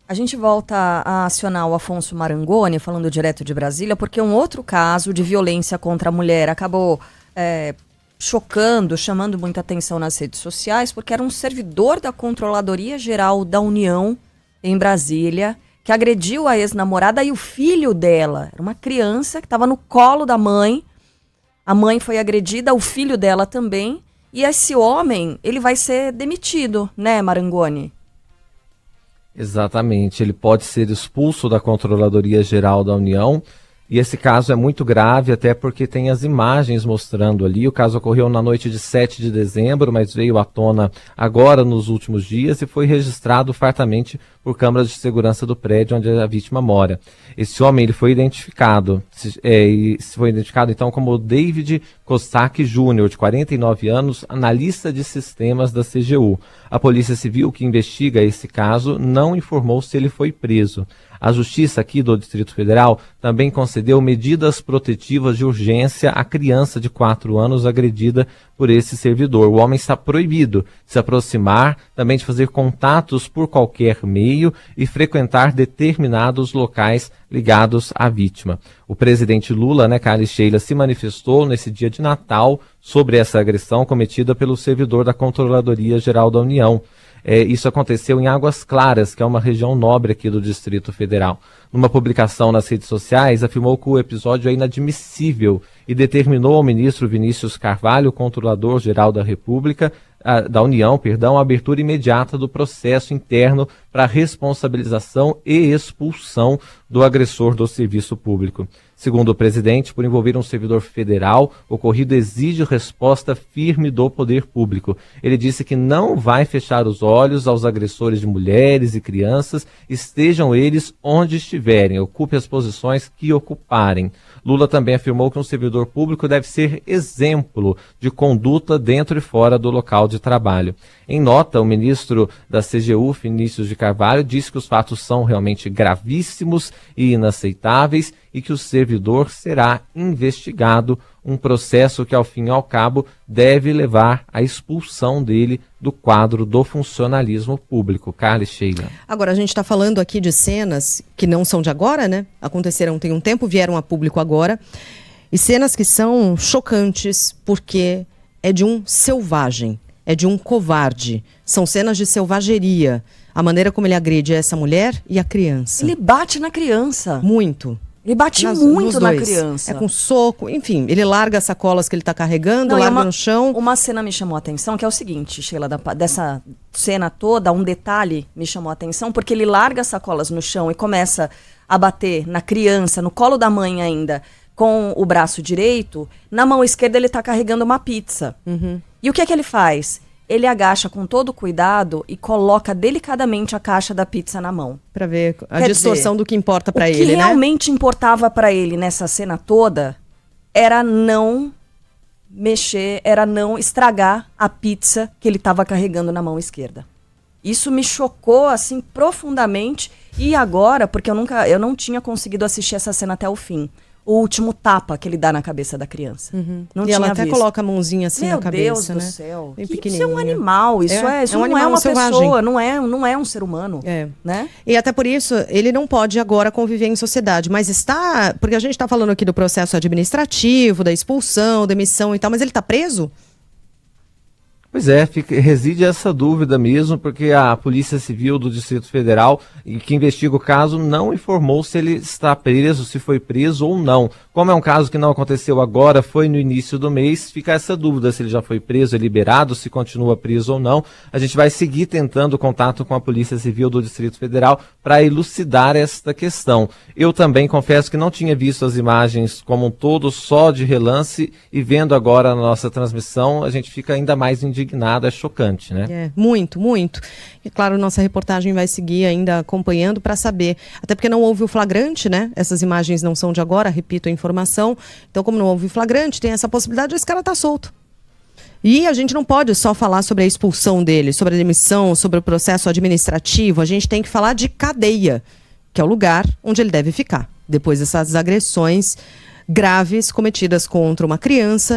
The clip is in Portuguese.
A gente volta a acionar o Afonso Marangoni, falando direto de Brasília, porque um outro caso de violência contra a mulher acabou chocando, chamando muita atenção nas redes sociais, porque era um servidor da Controladoria Geral da União em Brasília, que agrediu a ex-namorada e o filho dela. Era uma criança que estava no colo da mãe, a mãe foi agredida, o filho dela também, e esse homem, ele vai ser demitido, né, Marangoni? Exatamente, ele pode ser expulso da Controladoria Geral da União, e esse caso é muito grave, até porque tem as imagens mostrando ali. O caso ocorreu na noite de 7 de dezembro, mas veio à tona agora nos últimos dias e foi registrado fartamente por câmeras de segurança do prédio onde a vítima mora. Esse homem ele foi identificado, então como David Kostak Jr., de 49 anos, analista de sistemas da CGU. A Polícia Civil, que investiga esse caso, não informou se ele foi preso. A Justiça aqui do Distrito Federal também concedeu medidas protetivas de urgência à criança de 4 anos agredida por esse servidor. O homem está proibido de se aproximar, também de fazer contatos por qualquer meio e frequentar determinados locais ligados à vítima. O presidente Lula, Carlos Sheila, se manifestou nesse dia de Natal sobre essa agressão cometida pelo servidor da Controladoria Geral da União. Isso aconteceu em Águas Claras, que é uma região nobre aqui do Distrito Federal. Numa publicação nas redes sociais, afirmou que o episódio é inadmissível e determinou ao ministro Vinícius Carvalho, controlador-geral da União, a abertura imediata do processo interno para responsabilização e expulsão do agressor do serviço público. Segundo o presidente, por envolver um servidor federal, o ocorrido exige resposta firme do poder público. Ele disse que não vai fechar os olhos aos agressores de mulheres e crianças, estejam eles onde estiverem, ocupe as posições que ocuparem. Lula também afirmou que um servidor público deve ser exemplo de conduta dentro e fora do local de trabalho. Em nota, o ministro da CGU, Vinícius de Carvalho, disse que os fatos são realmente gravíssimos e inaceitáveis e que o servidor será investigado, um processo que, ao fim e ao cabo, deve levar à expulsão dele do quadro do funcionalismo público. Carlos Sheila. Agora, a gente está falando aqui de cenas que não são de agora, né? Aconteceram tem um tempo, vieram a público agora. E cenas que são chocantes porque é de um selvagem, é de um covarde. São cenas de selvageria. A maneira como ele agride essa mulher e a criança. Ele bate na criança. Muito. Ele bate muito na criança. É com soco, enfim, ele larga as sacolas que ele está carregando, larga no chão. Uma cena me chamou a atenção, que é o seguinte, Sheila, dessa cena toda, um detalhe me chamou a atenção, porque ele larga as sacolas no chão e começa a bater na criança, no colo da mãe ainda, com o braço direito. Na mão esquerda ele está carregando uma pizza. Uhum. E o que é que ele faz? Ele agacha com todo cuidado e coloca delicadamente a caixa da pizza na mão. Para ver a distorção do que importa para ele, né? O que realmente importava para ele nessa cena toda era não mexer, era não estragar a pizza que ele estava carregando na mão esquerda. Isso me chocou, assim, profundamente. E agora, porque eu não tinha conseguido assistir essa cena até o fim. O último tapa que ele dá na cabeça da criança. Uhum. Não e tinha ela até visto. Coloca a mãozinha assim na cabeça, Meu Deus né? do céu. Isso é um animal, isso não é uma selvagem. pessoa, não é um ser humano. Né? E até por isso, ele não pode agora conviver em sociedade, mas está... Porque a gente está falando aqui do processo administrativo, da expulsão, demissão e tal, mas ele está preso? Pois é, reside essa dúvida mesmo, porque a Polícia Civil do Distrito Federal, que investiga o caso, não informou se ele está preso, se foi preso ou não. Como é um caso que não aconteceu agora, foi no início do mês, fica essa dúvida se ele já foi preso, é liberado, se continua preso ou não. A gente vai seguir tentando contato com a Polícia Civil do Distrito Federal para elucidar esta questão. Eu também confesso que não tinha visto as imagens como um todo, só de relance, e vendo agora a nossa transmissão, a gente fica ainda mais indignado, é chocante, né? Muito, muito. E claro, nossa reportagem vai seguir ainda acompanhando para saber, até porque não houve o flagrante, né? Essas imagens não são de agora, repito a informação. Então, como não houve o flagrante, tem essa possibilidade, esse cara tá solto. E a gente não pode só falar sobre a expulsão dele, sobre a demissão, sobre o processo administrativo, a gente tem que falar de cadeia, que é o lugar onde ele deve ficar, depois dessas agressões graves cometidas contra uma criança